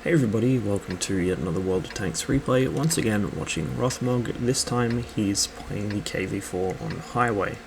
Hey everybody, welcome to yet another World of Tanks replay. Once again, watching Rothmog. This time he's playing the KV-4 on Highway.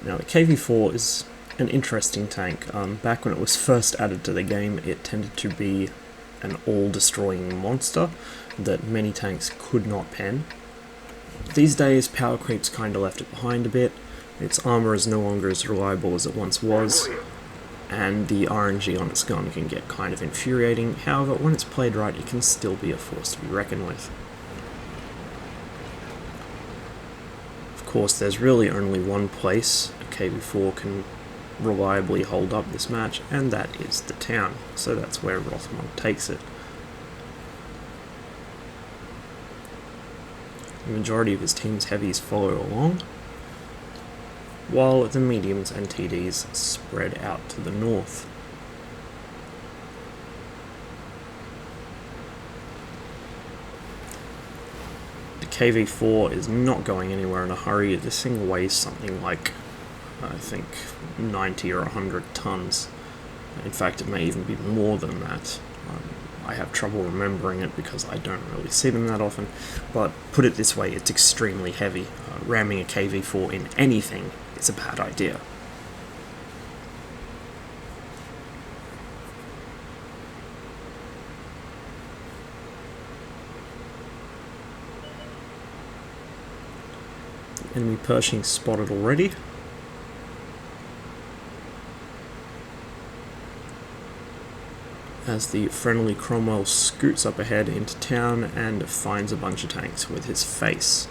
Now the KV-4 is an interesting tank. Back when it was first added to the game, it tended to be an all-destroying monster that many tanks could not pen. These days, power creep's kinda left it behind a bit. Its armor is no longer as reliable as it once was, and the RNG on its gun can get kind of infuriating. However, when it's played right, it can still be a force to be reckoned with. Of course, there's really only one place a KV-4 can reliably hold up this match, and that is the town. So that's where Rothmog takes it. The majority of his team's heavies follow along, while the mediums and TDs spread out to the north. The KV-4 is not going anywhere in a hurry. This thing weighs something like, I think, 90 or 100 tons. In fact, it may even be more than that. I have trouble remembering it because I don't really see them that often, but put it this way, it's extremely heavy. Ramming a KV-4 in anything is a bad idea. Enemy Pershing spotted already. As the friendly Cromwell scoots up ahead into town and finds a bunch of tanks with his face.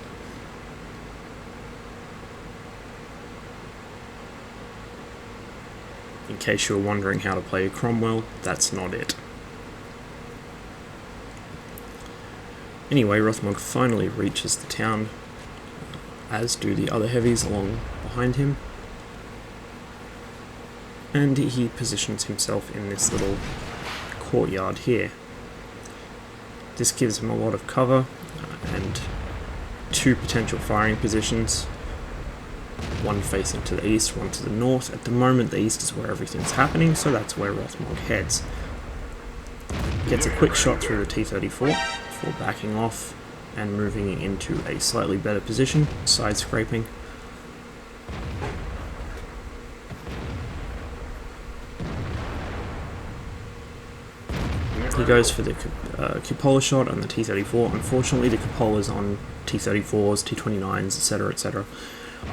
In case you were wondering how to play a Cromwell, that's not it. Anyway, Rothmog finally reaches the town, as do the other heavies along behind him, and he positions himself in this little courtyard here. This gives him a lot of cover and two potential firing positions, one facing to the east, one to the north. At the moment the east is where everything's happening, so that's where Rothmog heads. Gets a quick shot through the T-34 before backing off and moving into a slightly better position, side scraping. He goes for the cupola shot on the T-34. Unfortunately, the cupolas on T-34s, T-29s, etc.,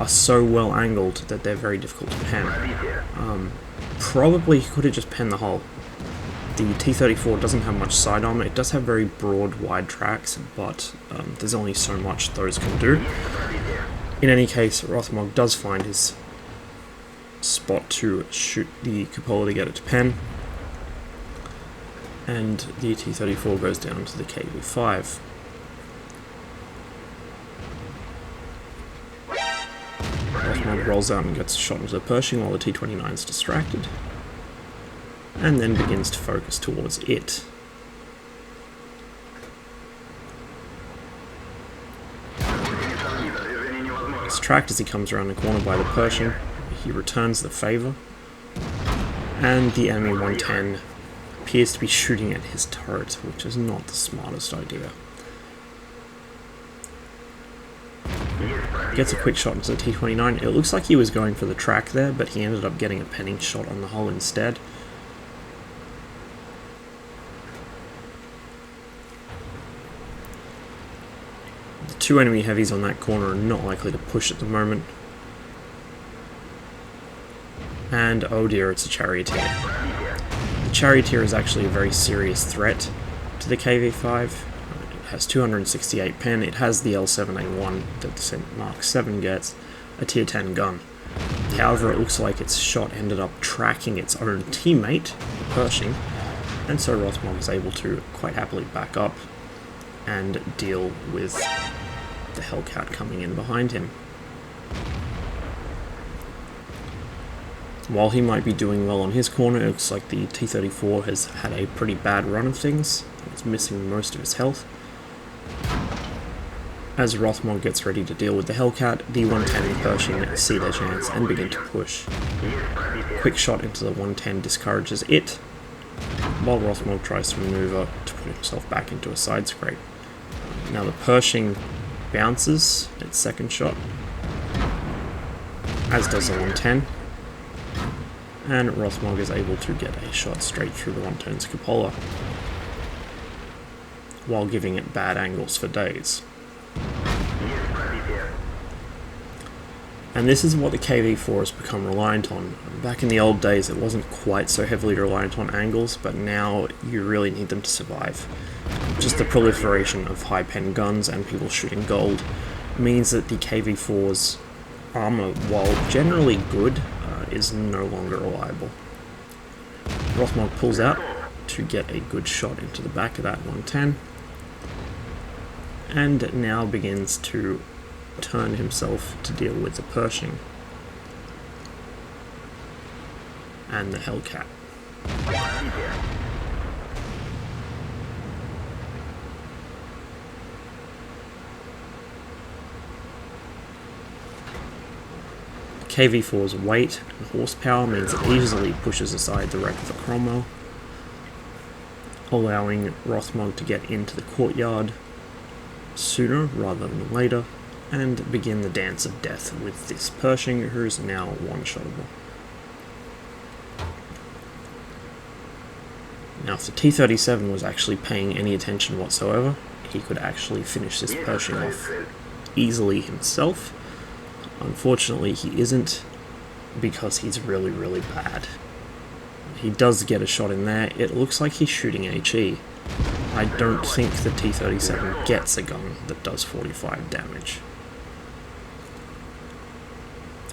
are so well angled that they're very difficult to pen. Probably he could have just penned the hull. The T-34 doesn't have much side armor. It does have very broad, wide tracks, but there's only so much those can do. In any case, Rothmog does find his spot to shoot the cupola to get it to pen, and the T-34 goes down to the KV-5. Rothmog rolls out and gets a shot into the Pershing while the T-29 is distracted, and then begins to focus towards it. Distracted as he comes around the corner by the Pershing, he returns the favour, and the enemy 110 appears to be shooting at his turret, which is not the smartest idea. Gets a quick shot into the T-29. It looks like he was going for the track there, but he ended up getting a penning shot on the hull instead. The two enemy heavies on that corner are not likely to push at the moment. And oh dear, it's a charioteer. The charioteer is actually a very serious threat to the KV-5. It has 268 pen, it has the L7A1 that the Mark 7 gets, a tier 10 gun. However, it looks like its shot ended up tracking its own teammate, Pershing, and so Rothmog was able to quite happily back up and deal with the Hellcat coming in behind him. While he might be doing well on his corner, it looks like the T-34 has had a pretty bad run of things. It's missing most of its health. As Rothmog gets ready to deal with the Hellcat, the 110 and Pershing see their chance and begin to push. Quick shot into the 110 discourages it, while Rothmog tries to maneuver to put himself back into a side scrape. Now the Pershing bounces its second shot, as does the 110, and Rothmog is able to get a shot straight through the 110's cupola, while giving it bad angles for days. And this is what the KV-4 has become reliant on. Back in the old days it wasn't quite so heavily reliant on angles, but now you really need them to survive. Just the proliferation of high-pen guns and people shooting gold means that the KV-4's armor, while generally good, is no longer reliable. Rothmog pulls out to get a good shot into the back of that 110, and now begins to turn himself to deal with the Pershing and the Hellcat. KV-4's weight and horsepower means it easily pushes aside the wreck of the Cromwell, allowing Rothmog to get into the courtyard sooner rather than later and begin the dance of death with this Pershing, who is now one-shottable. Now if the T-37 was actually paying any attention whatsoever, he could actually finish this Pershing off easily himself. Unfortunately, he isn't, because he's really, really bad. He does get a shot in there. It looks like he's shooting HE. I don't think the T-37 gets a gun that does 45 damage.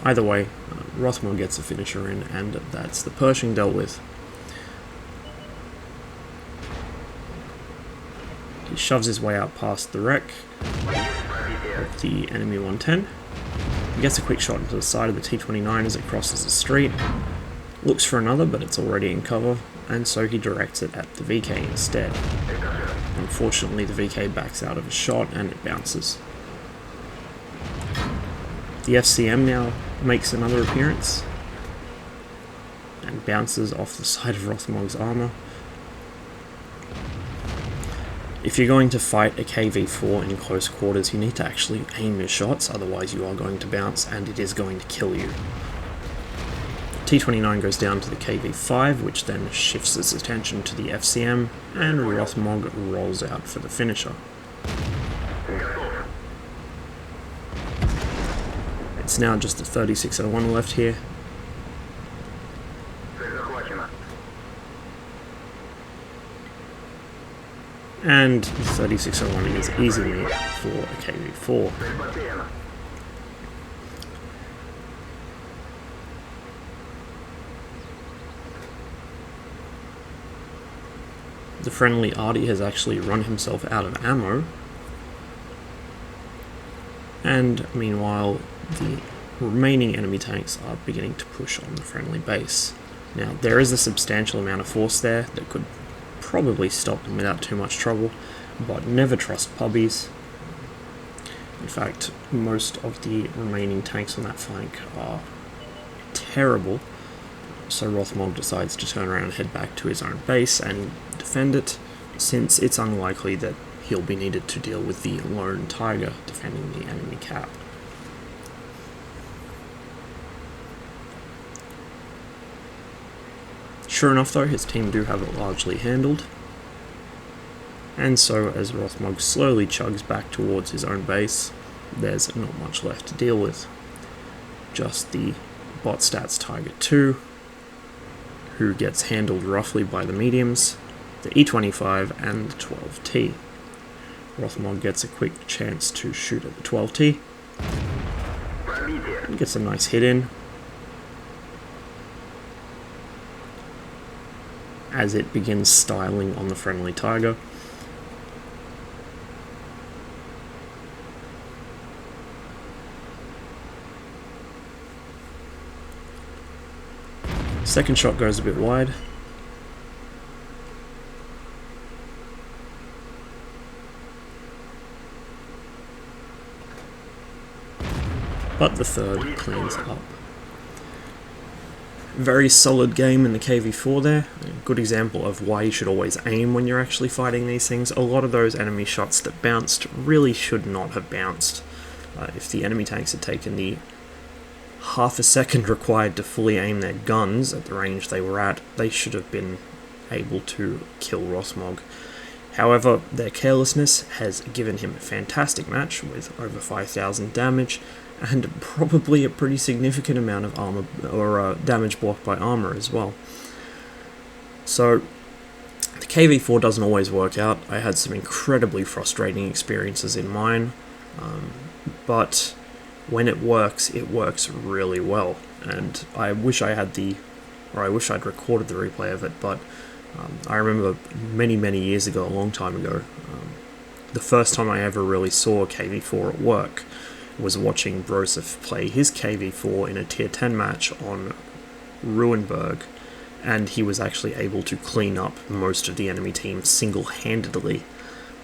Either way, Rothmog gets a finisher in, and that's the Pershing dealt with. He shoves his way out past the wreck of the enemy 110. He gets a quick shot into the side of the T-29 as it crosses the street. Looks for another, but it's already in cover, and so he directs it at the VK instead. Unfortunately, the VK backs out of a shot and it bounces. The FCM now makes another appearance and bounces off the side of Rothmog's armor. If you're going to fight a KV-4 in close quarters, you need to actually aim your shots, otherwise you are going to bounce and it is going to kill you. T-29 goes down to the KV-5, which then shifts its attention to the FCM, and Rothmog rolls out for the finisher. It's now just a 3601 left here. And the 3601 is easily for a KV-4. The friendly Artie has actually run himself out of ammo, and meanwhile the remaining enemy tanks are beginning to push on the friendly base. Now there is a substantial amount of force there that could probably stop them without too much trouble, but never trust pubbies. In fact, most of the remaining tanks on that flank are terrible, so Rothmog decides to turn around and head back to his own base and defend it, since it's unlikely that he'll be needed to deal with the lone Tiger defending the enemy cap. Sure enough though, his team do have it largely handled, and so as Rothmog slowly chugs back towards his own base, there's not much left to deal with. Just the bot stats Tiger 2, who gets handled roughly by the mediums, the E25 and the 12T. Rothmog gets a quick chance to shoot at the 12T, and gets a nice hit in, as it begins styling on the friendly Tiger. Second shot goes a bit wide. But the third cleans up. Very solid game in the KV-4 there. A good example of why you should always aim when you're actually fighting these things. A lot of those enemy shots that bounced really should not have bounced. If the enemy tanks had taken the half a second required to fully aim their guns at the range they were at, they should have been able to kill Rothmog. However, their carelessness has given him a fantastic match with over 5,000 damage and probably a pretty significant amount of armor or damage blocked by armor as well. So the KV-4 doesn't always work out. I had some incredibly frustrating experiences in mine, but when it works really well. And I wish I had I wish I'd recorded the replay of it, but I remember many years ago, a long time ago, the first time I ever really saw KV-4 at work was watching Broseph play his KV-4 in a tier 10 match on Ruinberg, and he was actually able to clean up most of the enemy team single-handedly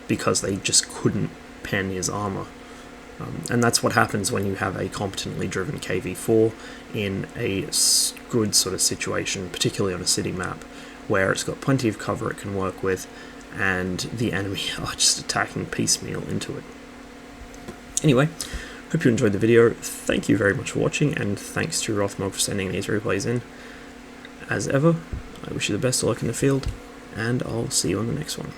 because they just couldn't pen his armor. And that's what happens when you have a competently driven KV-4 in a good sort of situation, particularly on a city map, where it's got plenty of cover it can work with, and the enemy are just attacking piecemeal into it. Anyway, hope you enjoyed the video. Thank you very much for watching, and thanks to Rothmog for sending these replays in. As ever, I wish you the best of luck in the field, and I'll see you on the next one.